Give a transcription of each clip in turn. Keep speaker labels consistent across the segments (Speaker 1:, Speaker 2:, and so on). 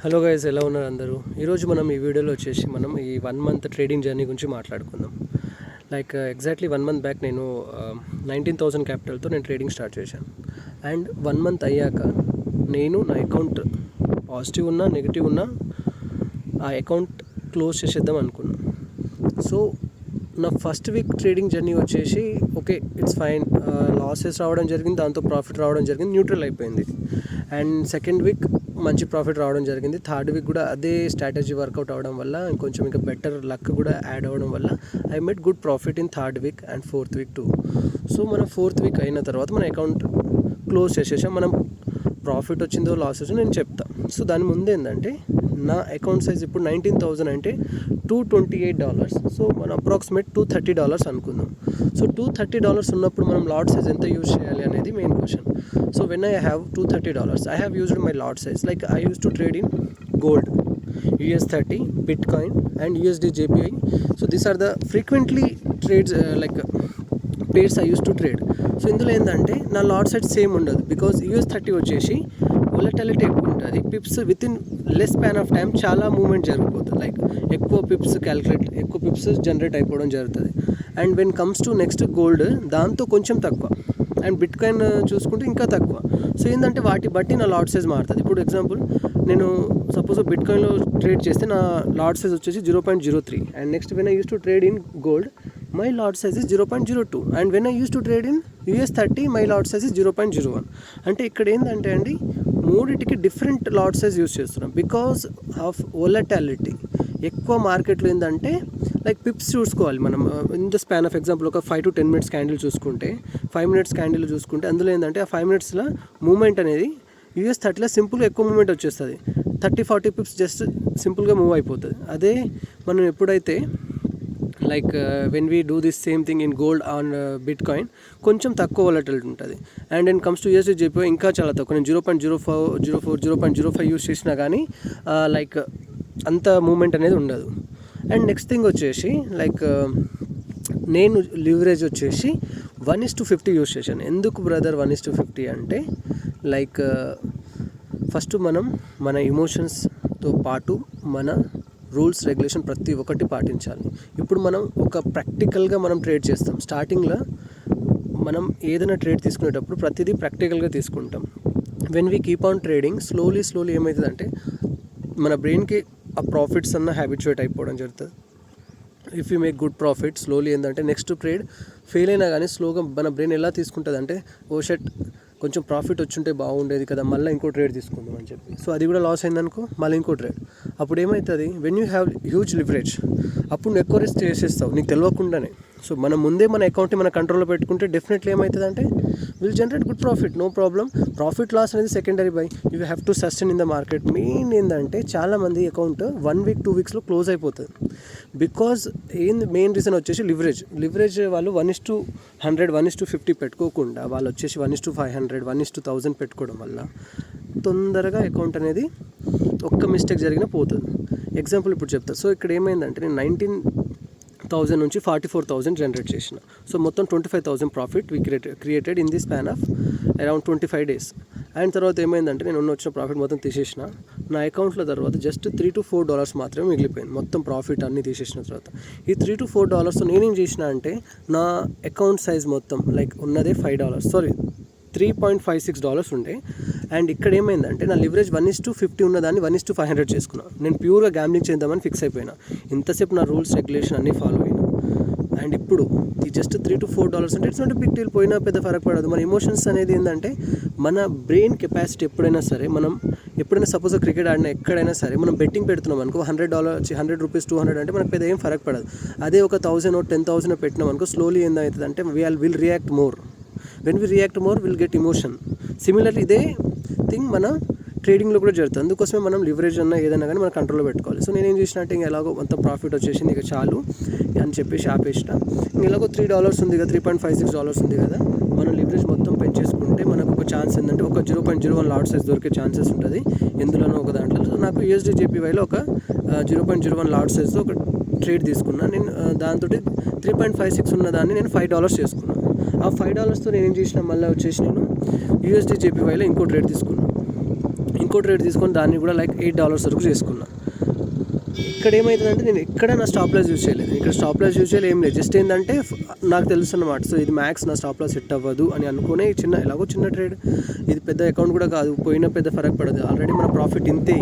Speaker 1: Hello guys, ఎలా ఉన్నారు అందరూ? ఈరోజు మనం ఈ వీడియోలో వచ్చేసి మనం ఈ 1 మంత్ ట్రేడింగ్ జర్నీ గురించి మాట్లాడుకుందాం. ఎగ్జాక్ట్లీ 1 మంత్ బ్యాక్ నేను 19,000 క్యాపిటల్తో నేను ట్రేడింగ్ స్టార్ట్ చేశాను. అండ్ 1 మంత్ అయ్యాక నేను నా అకౌంట్ పాజిటివ్ ఉన్నా నెగిటివ్ ఉన్నా ఆ అకౌంట్ క్లోజ్ చేసేద్దాం అనుకున్నాను. సో నా ఫస్ట్ వీక్ ట్రేడింగ్ జర్నీ వచ్చేసి ఓకే, ఇట్స్ ఫైన్, లాసెస్ రావడం జరిగింది, దాంతో ప్రాఫిట్ రావడం జరిగింది, న్యూట్రల్ అయిపోయింది. అండ్ సెకండ్ వీక్ మంచి ప్రాఫిట్ రావడం జరిగింది. థర్డ్ వీక్ కూడా అదే స్ట్రాటజీ వర్కౌట్ అవ్వడం వల్ల ఇంకొంచెం ఇంకా బెటర్ లక్ కూడా యాడ్ అవ్వడం వల్ల I made good profit in third week and fourth week two. So మనం ఫోర్త్ వీక్ అయిన తర్వాత మన అకౌంట్ క్లోజ్ చేసేసాం. మనం ప్రాఫిట్ వచ్చిందో లాస్ వచ్చిందో నేను చెప్తాను. సో దాని ముందు ఏంటంటే నా అకౌంట్ సైజ్ ఇప్పుడు 19,000 అంటే $228. సో మనం అప్రాక్సిమేట్ $230 అనుకుందాం. సో $230 ఉన్నప్పుడు మనం లాట్ సైజ్ ఎంత యూజ్ చేయాలి అనేది main question. So when I have $230, I have used my lot size. Like I use to trade in gold, US30, Bitcoin and USD JPY. So these are the frequently trades pairs I used to trade. So ఇందులో ఏంటంటే నా lot size same ఉండదు, because US30 వచ్చేసి volatility ఎక్కువ ఉంటుంది. Pips with in less span of time చాలా movement జరిగిపోతుంది. Like ఎక్కువ పిప్స్ జనరేట్ అయిపోవడం జరుగుతుంది. And when comes to next gold, దాంతో కొంచెం తక్కువ. అండ్ బిట్కాయిన్ చూసుకుంటే ఇంకా తక్కువ. సో ఏంటంటే వాటి బట్టి నా లాట్ సైజ్ మారుతుంది. ఇప్పుడు ఎగ్జాంపుల్ నేను సపోజ్ బిట్కాయిన్లో ట్రేడ్ చేస్తే నా లాట్ సైజ్ వచ్చేసి 0.03. And next when I use to trade in gold, my lot size is 0.02. And when I use to trade in US30, my lot size is 0.01. అంటే ఇక్కడ ఏంటంటే అండి, మూడింటికి డిఫరెంట్ లాట్ సైజ్ యూస్ చేస్తున్నాం because of volatility. ఎక్కువ మార్కెట్లో ఏంటంటే like Pips చూసుకోవాలి మనం. In the span of example ఒక 5 to 10 minutes క్యాండిల్ చూసుకుంటే, 5 minutes క్యాండిల్ చూసుకుంటే అందులో ఏంటంటే ఆ 5 minutesలో మూమెంట్ అనేది US30లో సింపుల్గా ఎక్కువ మూమెంట్ వచ్చేస్తుంది. 30-40 పిప్స్ జస్ట్ సింపుల్గా మూవ్ అయిపోతుంది. అదే మనం ఎప్పుడైతే like when we do this same thing in gold on bitcoin, కొంచెం తక్కువ వొలటిలిటీ ఉంటుంది. And in comes to USD JPY ఇంకా చాలా తక్కువ. నేను 0.04, 0.05 యూస్ చేసినా కానీ లైక్ అంత మూమెంట్ అనేది ఉండదు. అండ్ నెక్స్ట్ థింగ్ వచ్చేసి లైక్ నేను లివరేజ్ వచ్చేసి 1:50 యూస్ చేశాను. ఎందుకు బ్రదర్ 1:50 అంటే లైక్ ఫస్ట్ మనం మన ఎమోషన్స్తో పాటు మన రూల్స్ రెగ్యులేషన్ ప్రతి ఒక్కటి పాటించాలి. ఇప్పుడు మనం ఒక ప్రాక్టికల్గా మనం ట్రేడ్ చేస్తాం. స్టార్టింగ్లో మనం ఏదైనా ట్రేడ్ తీసుకునేటప్పుడు ప్రతిదీ ప్రాక్టికల్గా తీసుకుంటాం. When we keep on trading slowly ఏమవుతుందంటే మన బ్రెయిన్కి ఆ ప్రాఫిట్స్ అన్న హ్యాబిచుయేట్ అయిపోవడం జరుగుతుంది. If you make good profit slowly ఏంటంటే నెక్స్ట్ ట్రేడ్ ఫెయిల్ అయినా కానీ స్లోగా మన బ్రెయిన్ ఎలా తీసుకుంటుంది అంటే, ఓ షట్ కొంచెం ప్రాఫిట్ వచ్చుంటే బాగుండేది కదా, మళ్ళీ ఇంకో ట్రేడ్ తీసుకుందాం అని చెప్పి. సో అది కూడా లాస్ అయిందనుకో, మళ్ళీ ఇంకో ట్రేడ్. అప్పుడు ఏమవుతుంది, when you have huge leverage, అప్పుడు నువ్వు ఎక్కువ రిస్క్ చేసేస్తావు నీకు తెలియకుండానే. సో మనం ముందే మన అకౌంట్ని మన కంట్రోల్లో పెట్టుకుంటే డెఫినెట్లీ ఏమవుతుంది అంటే will generate good profit, no problem. Profit loss అనేది secondary. But you have to sustain in the market. Main ఏంటంటే చాలామంది అకౌంట్ 1 week 2 weeksలో క్లోజ్ అయిపోతుంది. బికాజ్ మెయిన్ రీజన్ వచ్చేసి లివరేజ్ వాళ్ళు 1:100, 1:50 పెట్టుకోకుండా వాళ్ళు వచ్చేసి 1:500, 1:1000 పెట్టుకోవడం వల్ల తొందరగా అకౌంట్ అనేది ఒక్క మిస్టేక్ జరిగినా పోతుంది. ఎగ్జాంపుల్ ఇప్పుడు చెప్తా. సో ఇక్కడ ఏమైందంటే నేను 19,000 నుంచి 44,000 జనరేట్ చేసిన. సో మొత్తం 25,000 profit we created in the span of around 25 days. And తర్వాత ఏమైందంటే నేను వచ్చిన ప్రాఫిట్ మొత్తం తీసేసిన. నా అకౌంట్లో తర్వాత జస్ట్ $3 to $4 మాత్రమే మిగిలిపోయింది మొత్తం ప్రాఫిట్ అన్నీ తీసేసిన తర్వాత. ఈ $3 to $4 నేనేం చేసిన అంటే నా అకౌంట్ సైజ్ మొత్తం లైక్ ఉన్నదే $3.56 ఉండే. అండ్ ఇక్కడ ఏమైందంటే నా లివరేజ్ 1:50 ఉన్నదాన్ని 1:500 చేసుకున్నాను. నేను ప్యూర్గా గ్యాంబ్లింగ్ చేద్దామని ఫిక్స్ అయిపోయినా. ఇంతసేపు నా రూల్స్ రెగ్యులేషన్ అన్నీ ఫాలో అయినా. అండ్ ఇప్పుడు ఈ జస్ట్ $3 to $4 అంటే ఇట్స్ నాట్ బిగ్ డీల్, పోయినా పెద్ద ఫరక్ పడదు. మన ఎమోషన్స్ అనేది ఏంటంటే మన బ్రెయిన్ కెపాసిటీ ఎప్పుడైనా సరే, మనం ఎప్పుడైనా సపోజ్ క్రికెట్ ఆడినా ఎక్కడైనా సరే మనం బెట్టింగ్ పెడుతున్నాం అనుకో, $100 రూపీస్ 200 అంటే మనకు పెద్ద ఏం ఫరక్ పడదు. అదే ఒక 1,000 or 10,000 పెట్టినాం అనుకో, స్లోలీ ఏందవుతుంది అంటే will react more. When we react more will get emotion. Similarly ఇదే థింగ్ మన ట్రేడింగ్లో కూడా జరుగుతుంది. అందుకోసమే మనం లివరేజ్ అన్న ఏదైనా కానీ మన కంట్రోల్లో పెట్టుకోవాలి. సో నేనేం చేసినట్టు ఇంకా ఎలాగో అంత ప్రాఫిట్ వచ్చేసింది, ఇక చాలు అని చెప్పేసి ఆపేసిన. ఎలాగో $3 ఉంది కదా, $3.56 ఉంది కదా, మనం లివరేజ్ మొత్తం పెంచేసుకుంటే మనకు ఒక ఛాన్స్ ఏంటంటే ఒక 0.01 లాట్ సైజ్ దొరికే ఛాన్సెస్ ఉంటుంది ఎందులోనో ఒక దాంట్లో. సో నాకు USD JPYలో ఒక 0.01 లాట్ సైజ్తో ఒక ట్రేడ్ తీసుకున్నాను నేను. దాంతో 3.56 ఉన్న దాన్ని నేను $5 చేసుకున్నాను. ఆ $5తో నేను ఏం చేసిన, మళ్ళీ వచ్చేసి నేను USD JPYలో ఇంకో ట్రేడ్ తీసుకున్నాను. ఇంకో ట్రేడ్ తీసుకొని దాన్ని కూడా లైక్ $8 వరకు చేసుకున్నా. ఇక్కడ ఏమవుతుందంటే నేను ఎక్కడ నా స్టాప్ లాస్ యూజ్ చేయలేదు. ఇక్కడ స్టాప్ లాస్ యూజ్ చేయలేదు, ఏం లేదు. జస్ట్ ఏంటంటే నాకు తెలుసు అన్నమాట. సో ఇది మ్యాక్స్ నా స్టాప్ లాస్ సెట్ అవ్వదు అని అనుకునే ఎలాగో చిన్న ట్రేడ్, ఇది పెద్ద అకౌంట్ కూడా కాదు, పోయినా పెద్ద ఫరక్ పడదు. ఆల్రెడీ మన ప్రాఫిట్ ఇంతే,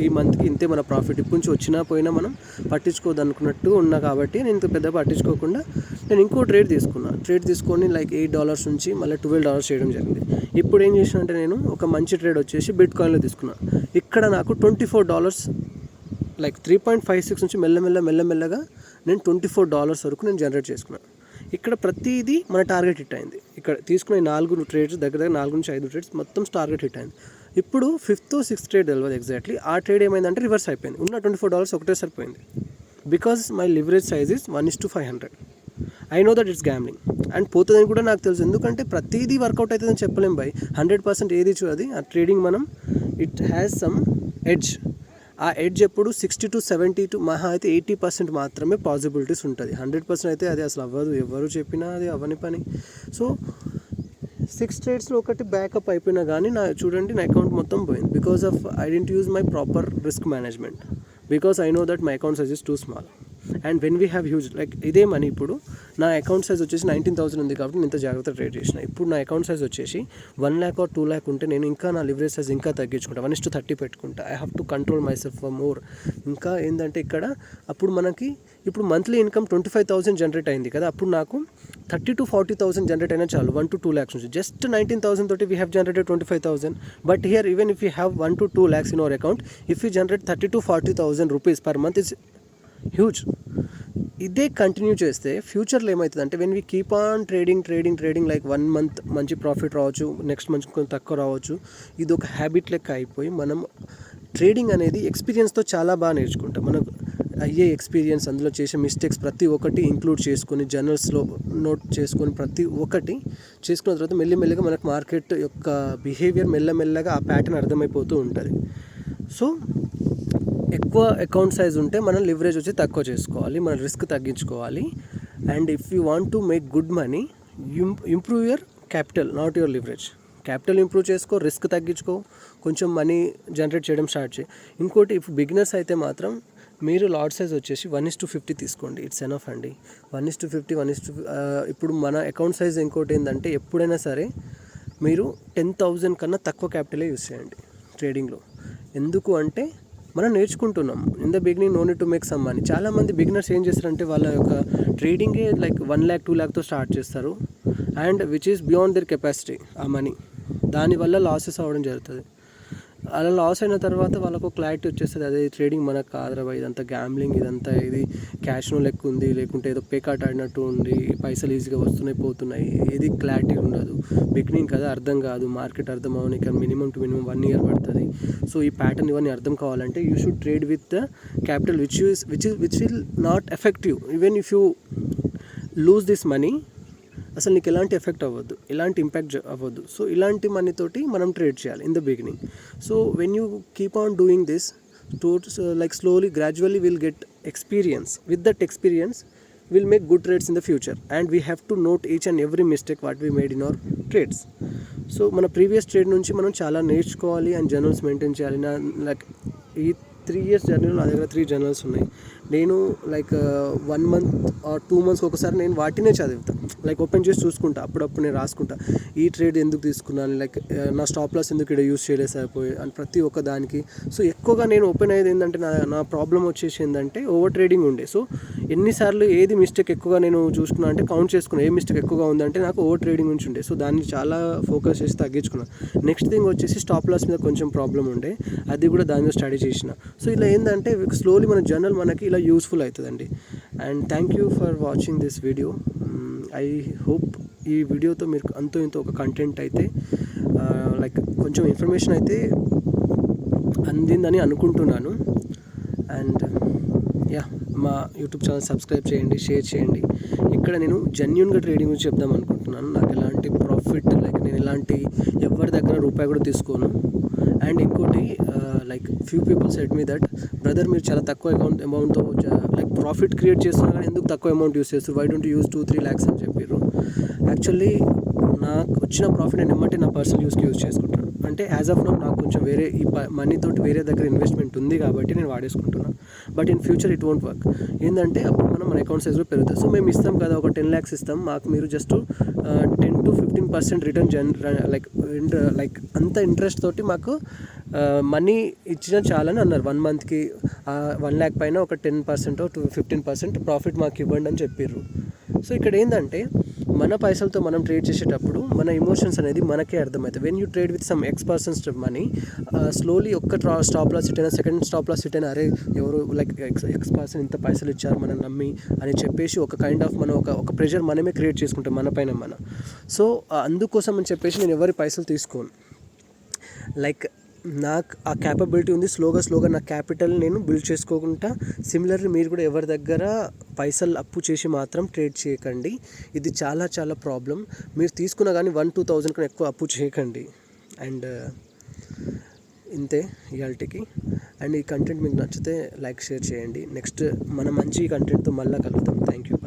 Speaker 1: ఈ మంత్కి ఇంతే మన ప్రాఫిట్, ఇప్పటి నుంచి వచ్చినా పోయినా మనం పట్టించుకోవద్దు అనుకున్నట్టు ఉన్నా కాబట్టి నేను పెద్ద పట్టించుకోకుండా నేను ఇంకో ట్రేడ్ తీసుకున్నా. ట్రేడ్ తీసుకొని లైక్ $8 నుంచి మళ్ళీ $12 చేయడం జరిగింది. ఇప్పుడు ఏం చేసిన అంటే నేను ఒక మంచి ట్రేడ్ వచ్చేసి బిట్ కాయిన్లో తీసుకున్నా. ఇక్కడ నాకు $24 లైక్ 3.56 నుంచి మెల్లమెల్లగా నేను $24 వరకు నేను జనరేట్ చేసుకున్నాను. ఇక్కడ ప్రతిదీ మన టార్గెట్ హిట్ అయింది. ఇక్కడ తీసుకున్న 4 ట్రేడ్స్ దగ్గర 4 నుంచి 5 ట్రేడ్స్ మొత్తం టార్గెట్ హిట్ అయింది. ఇప్పుడు 5th or 6th ట్రేడ్ తెలియదు ఎగ్జాక్ట్లీ. ఆ ట్రేడ్ ఏమైందంటే రివర్స్ అయిపోయింది. ఉన్న $24 ఒకటేసారి పోయింది. Because my leverage size is 1:500. I know that it's gambling and పోతుందని కూడా నాకు తెలుసు. ఎందుకంటే ప్రతిదీ వర్కౌట్ అవుతుందని చెప్పలేం బై 100% ఏది చూడది. ఆ ట్రేడింగ్ మనం ఇట్ హ్యాస్ సమ్ ఎడ్జ్. ఆ ఎడ్జ్ ఎప్పుడు 60 to 70 to మహా అయితే 80% మాత్రమే పాసిబిలిటీస్ ఉంటుంది. 100% అయితే అది అసలు అవ్వదు, ఎవరు చెప్పినా అది అవ్వని పని. సో 6 ట్రేడ్స్లో ఒకటి బ్యాకప్ అయిపోయినా కానీ చూడండి నా అకౌంట్ మొత్తం పోయింది. Because of I dent use my proper risk management. Because I know that my account size is two small and when we have huge like ఇదే మనీ. ఇప్పుడు నా అకౌంట్ సైజ్ వచ్చేసి 19,000 ఉంది కాబట్టి నేను ఇంత జాగ్రత్త ట్రేడ్ చేసిన. ఇప్పుడు నా అకౌంట్ సైజ్ వచ్చేసి 1 lakh or 2 lakh ఉంటే నేను ఇంకా నా లివరేజ్ సైజ్ ఇంకా తగ్గించుకుంటా, 1:30 పెట్టుకుంటా. I have to control my self for more. ఇంకా ఏంటంటే ఇక్కడ అప్పుడు మనకి ఇప్పుడు మంత్లీ ఇన్కమ్ 25,000 జనరేట్ అయింది కదా, అప్పుడు నాకు 30,000 to 40,000 జనరేట్ అయినా చాలు. 1 to 2 lakhs నుంచి జస్ట్ 19,000 తోటి we have generated 25,000. But here even if you have 1 to 2 lakhs in our account, if you generate 30,000 to 40,000 rupees per month is huge. ఇదే continue చేస్తే ఫ్యూచర్లో ఏమవుతుందంటే when we keep on trading like 1 month మంచి profit రావచ్చు, next month కొంచెం తక్కువ రావచ్చు. ఇది ఒక హ్యాబిట్ లెక్క అయిపోయి మనం ట్రేడింగ్ అనేది ఎక్స్పీరియన్స్తో చాలా బాగా నేర్చుకుంటాం. మనకు అయ్యే ఎక్స్పీరియన్స్, అందులో చేసే మిస్టేక్స్ ప్రతి ఒక్కటి ఇంక్లూడ్ చేసుకొని జర్నల్స్లో నోట్ చేసుకొని ప్రతి ఒక్కటి చేసుకున్న తర్వాత మెల్లిమెల్లిగా మనకు మార్కెట్ యొక్క బిహేవియర్ మెల్లమెల్లగా ఆ ప్యాటర్న్ అర్థమైపోతూ ఉంటుంది. సో ఎక్కువ అకౌంట్ సైజ్ ఉంటే మనం లివరేజ్ వచ్చి తక్కువ చేసుకోవాలి, మన రిస్క్ తగ్గించుకోవాలి. And if you want to make good money, improve your capital, not your leverage. Capital improve చేసుకో, రిస్క్ తగ్గించుకో, కొంచెం మనీ జనరేట్ చేయడం స్టార్ట్ చేయి. ఇంకోటి, ఇఫ్ బిగినర్స్ అయితే మాత్రం మీరు లాట్ సైజ్ వచ్చేసి 1:50 తీసుకోండి. ఇట్స్ ఎనఫ్ అండి. 1:50 ఇప్పుడు మన అకౌంట్ సైజ్ ఇంకోటి ఏంటంటే ఎప్పుడైనా సరే మీరు 10,000 కన్నా తక్కువ క్యాపిటలే యూస్ చేయండి ట్రేడింగ్లో. ఎందుకు అంటే మనం నేర్చుకుంటున్నాం. In the beginning no need to make some money. చాలామంది బిగినర్స్ ఏం చేస్తారంటే వాళ్ళ యొక్క ట్రేడింగే లైక్ 1 lakh 2 lakhతో స్టార్ట్ చేస్తారు and which is beyond their capacity ఆ మనీ. దానివల్ల లాసెస్ అవ్వడం జరుగుతుంది. అలా లాస్ అయిన తర్వాత వాళ్ళకు క్లారిటీ వచ్చేస్తుంది, అదే ట్రేడింగ్ మనకు కాదురా, ఇదంతా గ్యాంబ్లింగ్, ఇదంతా ఇది క్యాష్నో లెక్క ఉంది, లేకుంటే ఏదో పేకాట్ ఆడినట్టు ఉంది, పైసలు ఈజీగా వస్తున్నాయి పోతున్నాయి, ఏది క్లారిటీ ఉండదు. బిగినింగ్ కదా, అర్థం కాదు, మార్కెట్ అర్థం అవ్వడానికి మినిమం టు మినిమం 1 year పడుతుంది. సో ఈ ప్యాటర్న్ ఇవన్నీ అర్థం కావాలంటే you should trade with the capital which will not effect you. Even if you lose this money, అసలు నీకు ఎలాంటి ఎఫెక్ట్ అవ్వద్దు, ఎలాంటి ఇంపాక్ట్ అవ్వద్దు. సో ఇలాంటి మనీతోటి మనం ట్రేడ్ చేయాలి in the beginning. So when you keep on doing this like slowly, gradually we'll get experience. With that experience we'll make good trades in the future, and we have to note each and every mistake what we made in our trades. So మన previous trade నుంచి మనం చాలా నేర్చుకోవాలి and journals maintain చేయాలి. Like ఈ 3 years journal నా దగ్గర 3 journals ఉన్నాయి. నేను లైక్ 1 month or 2 months ఒకసారి నేను వాటినే చదువుతాను. లైక్ ఓపెన్ చేసి చూసుకుంటా, అప్పుడప్పుడు నేను రాసుకుంటా ఈ ట్రేడ్ ఎందుకు తీసుకున్నాను, లైక్ నా స్టాప్ లాస్ ఎందుకు ఇక్కడ యూస్ చేయలేదు సరిపోయి అని ప్రతి ఒక్క దానికి. సో ఎక్కువగా నేను ఓపెన్ అయ్యేది ఏంటంటే నా ప్రాబ్లం వచ్చేసి ఏంటంటే ఓవర్ ట్రేడింగ్ ఉండే. సో ఎన్నిసార్లు ఏది మిస్టేక్ ఎక్కువగా నేను చూసుకున్నాను అంటే కౌంట్ చేసుకున్నాను, ఏ మిస్టేక్ ఎక్కువగా ఉందంటే నాకు ఓవర్ ట్రేడింగ్ నుంచి ఉండే. సో దాన్ని చాలా ఫోకస్ చేసి తగ్గించుకున్నాను. నెక్స్ట్ థింగ్ వచ్చేసి స్టాప్ లాస్ మీద కొంచెం ప్రాబ్లం ఉండే, అది కూడా దాని మీద స్టడీ చేసిన. సో ఇలా ఏంటంటే స్లోలీ మన జర్నల్ మనకి ఇలా యూస్ఫుల్ అవుతుందండి. And thank you for watching this video. I hope ఈ వీడియోతో మీరు అంతో ఇంతో ఒక కంటెంట్ అయితే లైక్ కొంచెం ఇన్ఫర్మేషన్ అయితే అందిందని అనుకుంటున్నాను. అండ్ యా, మా యూట్యూబ్ ఛానల్ సబ్స్క్రైబ్ చేయండి, షేర్ చేయండి. ఇక్కడ నేను జెన్యూన్గా ట్రేడింగ్ గురించి చెప్దాం అనుకుంటున్నాను. నాకు ఎలాంటి ప్రాఫిట్ లైక్ నేను ఎలాంటి ఎవరి దగ్గర రూపాయి కూడా తీసుకోను. అండ్ ఇంకోటి like few people said me that brother మీరు చాలా తక్కువ అమౌంట్తో లైక్ ప్రాఫిట్ క్రియేట్ చేస్తున్నారు కానీ ఎందుకు తక్కువ అమౌంట్ యూస్ చేస్తారు, వై డోంట్ యూస్ 2-3 lakhs అని చెప్పారు. యాక్చువల్లీ నాకు వచ్చిన ప్రాఫిట్ నేను ఎమ్మటే నా పర్సనల్ యూస్కి యూస్ చేసుకుంటాను. అంటే యాజ్ ఆఫ్ నౌ నాకు కొంచెం వేరే ఈ మనీ తోటి వేరే దగ్గర ఇన్వెస్ట్మెంట్ ఉంది కాబట్టి నేను వాడేసుకుంటున్నాను. But in future it won't work. ఏంటంటే అప్పుడు మన అకౌంట్ సైజ్లో పెరుగుతుంది. సో మేము ఇస్తాం కదా, ఒక 10 lakhs ఇస్తాం, మాకు మీరు జస్ట్ 10 to 15% రిటర్న్ లైక్ అంత ఇంట్రెస్ట్ తోటి మాకు మనీ ఇచ్చిన చాలని అన్నారు. 1 monthకి 1 lakh పైన ఒక 10% to 15% ప్రాఫిట్ మాకు ఇవ్వండి అని చెప్పారు. సో ఇక్కడ ఏంటంటే మన పైసలతో మనం ట్రేడ్ చేసేటప్పుడు మన ఎమోషన్స్ అనేది మనకే అర్థమవుతాయి. When you trade with some X persons money, slowly ఒక్క స్టాప్ లాస్ హిట్ అయినా, సెకండ్ స్టాప్ లాస్ హిట్ అయినా, అరే ఎవరు లైక్ ఎక్స్ పర్సన్ ఇంత పైసలు ఇచ్చారు మనం నమ్మి అని చెప్పేసి ఒక కైండ్ ఆఫ్ మనం ఒక ప్రెషర్ మనమే క్రియేట్ చేసుకుంటాం మన పైన మనం. సో అందుకోసం అని చెప్పేసి నేను ఎవరి పైసలు తీసుకోను. లైక్ నాకు ఆ క్యాపబిలిటీ ఉంది, స్లోగా నా క్యాపిటల్ నేను బిల్డ్ చేసుకోకుండా. సిమిలర్లీ మీరు కూడా ఎవరి దగ్గర పైసలు అప్పు చేసి మాత్రం ట్రేడ్ చేయకండి. ఇది చాలా చాలా ప్రాబ్లం. మీరు తీసుకున్నా కానీ 1-2,000 కన్నా ఎక్కువ అప్పు చేయకండి. అండ్ ఇంతే ఇయాల్టికి. అండ్ ఈ కంటెంట్ మీకు నచ్చితే లైక్, షేర్ చేయండి. నెక్స్ట్ మన మంచి కంటెంట్తో మళ్ళీ కలుద్దాం. Thank you.